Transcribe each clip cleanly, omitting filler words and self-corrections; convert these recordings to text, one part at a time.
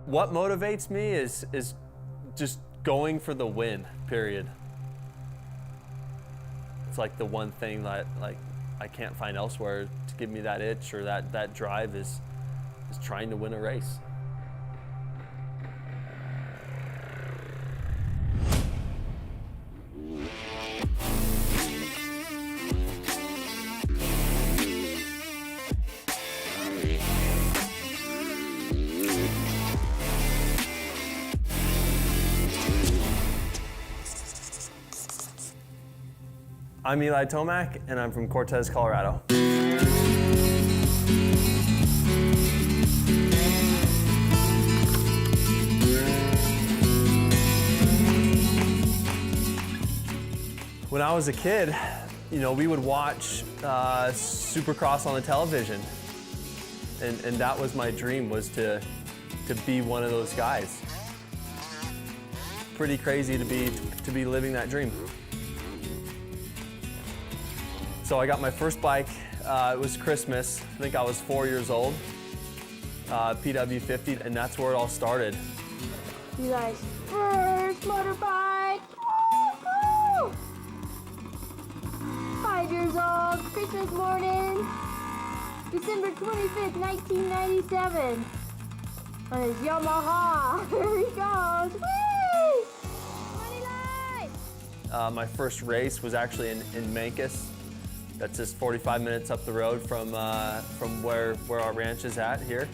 What motivates me is just going for the win, period. It's like the one thing that I can't find elsewhere to give me that itch or that drive is trying to win a race. I'm Eli Tomac, and I'm from Cortez, Colorado. When I was a kid, we would watch Supercross on the television, and that was my dream, was to be one of those guys. Pretty crazy to be living that dream. So I got my first bike, it was Christmas, I think I was 4 years old, PW50, and that's where it all started. You guys, first motorbike, woo-hoo! 5 years old, Christmas morning, December 25th, 1997, on his Yamaha, here he goes, whee! Money light! My first race was actually in Mancus. That's just 45 minutes up the road from where our ranch is at here.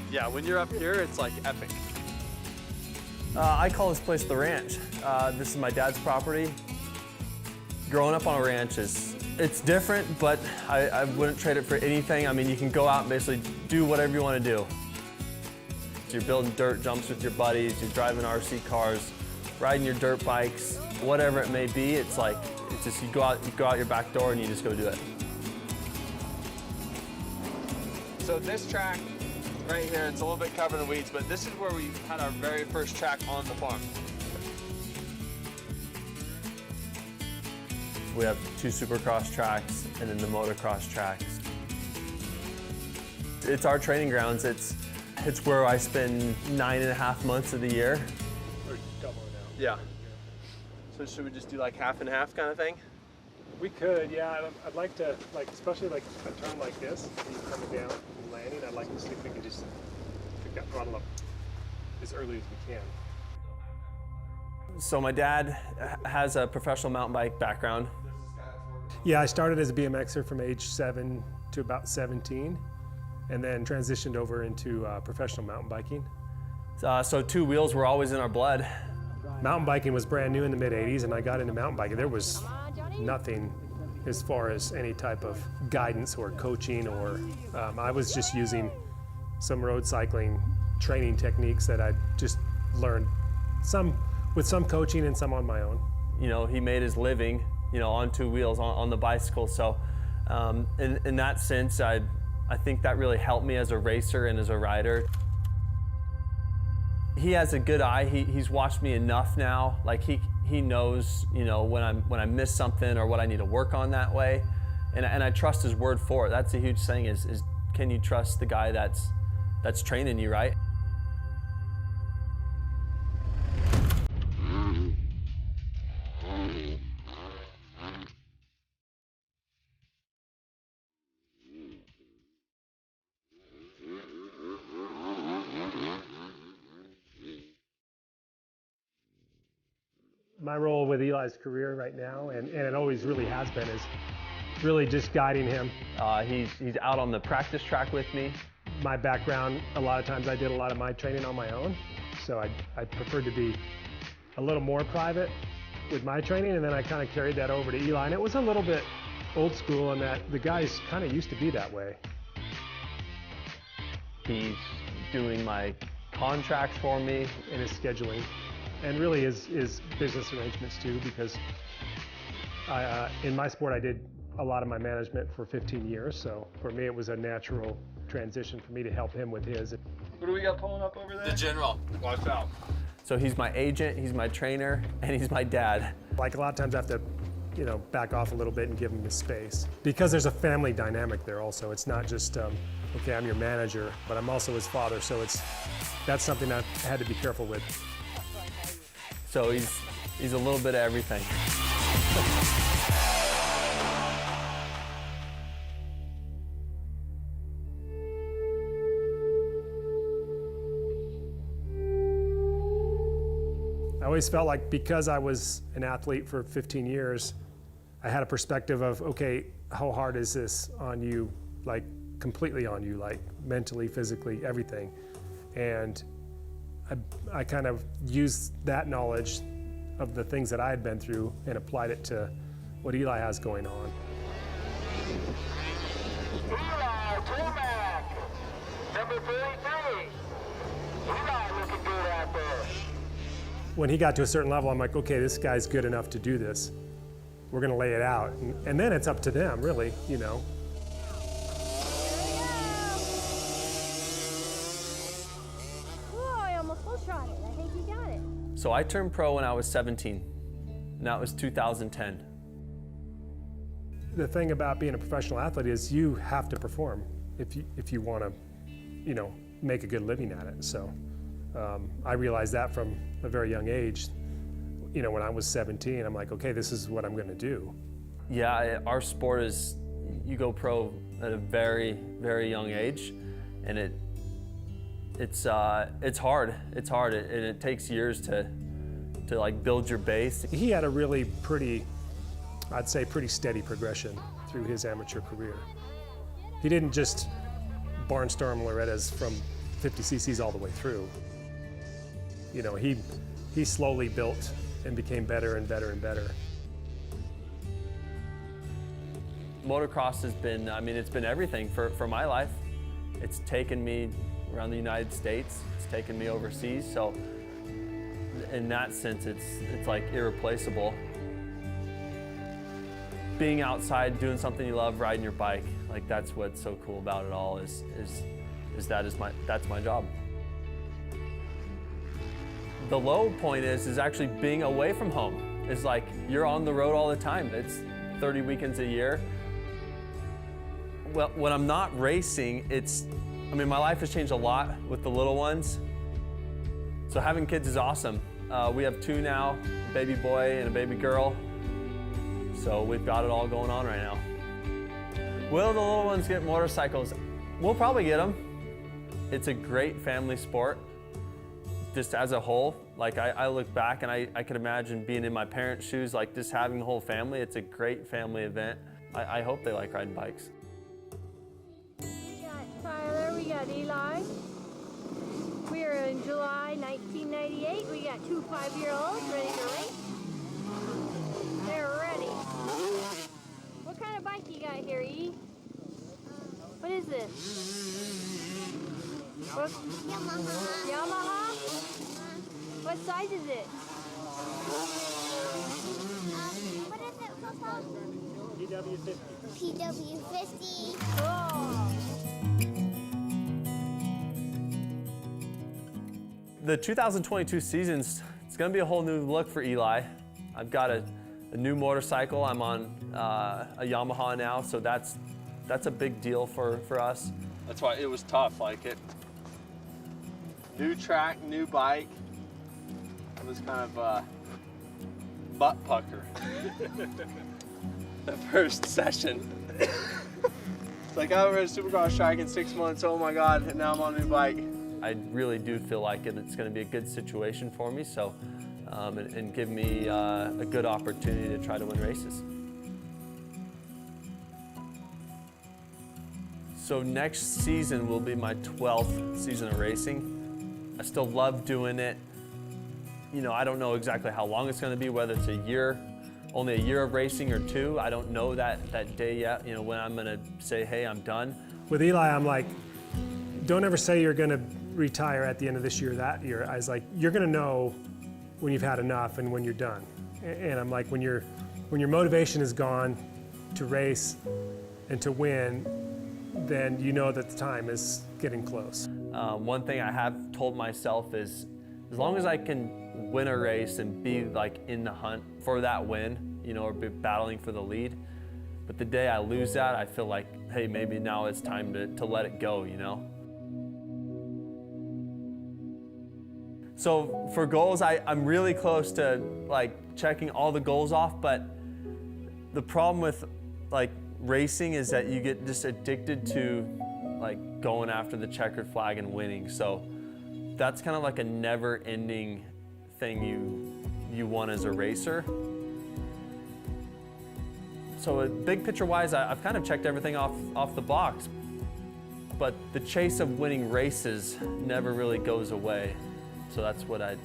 Yeah, when you're up here, it's like epic. I call this place the ranch. This is my dad's property. Growing up on a ranch it's different, but I wouldn't trade it for anything. I mean, you can go out and basically do whatever you want to do. You're building dirt jumps with your buddies, you're driving RC cars, riding your dirt bikes, whatever it may be. It's just you go out your back door and you just go do it. So this track right here, it's a little bit covered in weeds, but this is where we had our very first track on the farm. We have 2 Supercross tracks and then the motocross tracks. It's our training grounds. It's where I spend 9.5 months of the year. Yeah. So should we just do like half and half kind of thing? We could, yeah. I'd like to, especially like a turn like this, and you coming down and landing, I'd like to see if we can just pick that throttle up as early as we can. So my dad has a professional mountain bike background. Yeah, I started as a BMXer from age 7 to about 17, and then transitioned over into professional mountain biking. So 2 wheels were always in our blood. Mountain biking was brand new in the mid-'80s, and I got into mountain biking. There was nothing as far as any type of guidance or coaching, or I was just using some road cycling training techniques that I just learned, some with some coaching and some on my own. He made his living, on 2 wheels, on the bicycle. So in that sense, I think that really helped me as a racer and as a rider. He has a good eye. He's watched me enough now. Like he knows, when I miss something or what I need to work on that way, and I trust his word for it. That's a huge thing. Is can you trust the guy that's training you, right? My role with Eli's career right now, and it always really has been, is really just guiding him. He's out on the practice track with me. My background, a lot of times I did a lot of my training on my own, so I preferred to be a little more private with my training, and then I kind of carried that over to Eli, and it was a little bit old school in that the guys kind of used to be that way. He's doing my contracts for me. And his scheduling. And really his business arrangements too, because in my sport I did a lot of my management for 15 years, so for me it was a natural transition for me to help him with his. What do we got pulling up over there? The General. Watch out. So he's my agent, he's my trainer, and he's my dad. Like a lot of times I have to, you know, back off a little bit and give him his space. Because there's a family dynamic there also. It's not just, okay, I'm your manager, but I'm also his father, so that's something I had to be careful with. So he's a little bit of everything. I always felt like because I was an athlete for 15 years, I had a perspective of, okay, how hard is this on you, like completely on you, like mentally, physically, everything. And I kind of used that knowledge of the things that I had been through and applied it to what Eli has going on. Eli Tomac, number 33. Eli looking good out there. When he got to a certain level, I'm like, okay, this guy's good enough to do this. We're gonna lay it out. And then it's up to them, really, you know. Oh, I almost full shot it. I think you got it. So I turned pro when I was 17. And that was 2010. The thing about being a professional athlete is you have to perform if you want to, you know, make a good living at it. So I realized that from a very young age. You know, when I was 17, I'm like, okay, this is what I'm going to do. Yeah, our sport is, you go pro at a very, very young age, and it's hard. It's hard, and it takes years to like build your base. He had a really pretty, I'd say pretty steady progression through his amateur career. He didn't just barnstorm Loretta's from 50 cc's all the way through. You know, he slowly built and became better and better and better. Motocross has been, I mean, it's been everything for my life. It's taken me around the United States. It's taken me overseas. So in that sense, it's like irreplaceable. Being outside, doing something you love, riding your bike, like that's what's so cool about it all is that's my job. The low point is actually being away from home. It's like you're on the road all the time. It's 30 weekends a year. Well, when I'm not racing, I mean, my life has changed a lot with the little ones. So having kids is awesome. We have 2 now, a baby boy and a baby girl. So we've got it all going on right now. Will the little ones get motorcycles? We'll probably get them. It's a great family sport. Just as a whole, like I look back and I could imagine being in my parents' shoes, like just having the whole family. It's a great family event. I hope they like riding bikes. We got Tyler, we got Eli. We are in July 1998. We got 2 5-year-olds ready to race. They're ready. What kind of bike you got here, E? What is this? What? Yamaha. Yamaha? What size is it? What is it called? PW50. Oh. The 2022 season's, it's gonna be a whole new look for Eli. I've got a new motorcycle. I'm on a Yamaha now, so that's a big deal for us. That's why it was tough. Like new track, new bike. It was kind of butt pucker. The first session. It's like I was a Supercross track in 6 months. Oh my God! And now I'm on a new bike. I really do feel like it's going to be a good situation for me, so and give me a good opportunity to try to win races. So next season will be my 12th season of racing. I still love doing it. You know, I don't know exactly how long it's going to be, whether it's a year, only a year of racing or 2. I don't know that day yet, you know, when I'm going to say, hey, I'm done. With Eli, I'm like, don't ever say you're going to retire at the end of this year or that year. I was like, you're going to know when you've had enough and when you're done. And I'm like, when your motivation is gone to race and to win, then you know that the time is getting close. One thing I have told myself is, as long as I can win a race and be like in the hunt for that win, you know, or be battling for the lead. But the day I lose that, I feel like, hey, maybe now it's time to let it go, you know? So for goals, I'm really close to like checking all the goals off, but the problem with like racing is that you get just addicted to like going after the checkered flag and winning. So that's kind of like a never-ending thing you want as a racer. So big picture-wise, I've kind of checked everything off the box, but the chase of winning races never really goes away. So that's why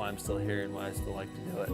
I'm still here and why I still like to do it.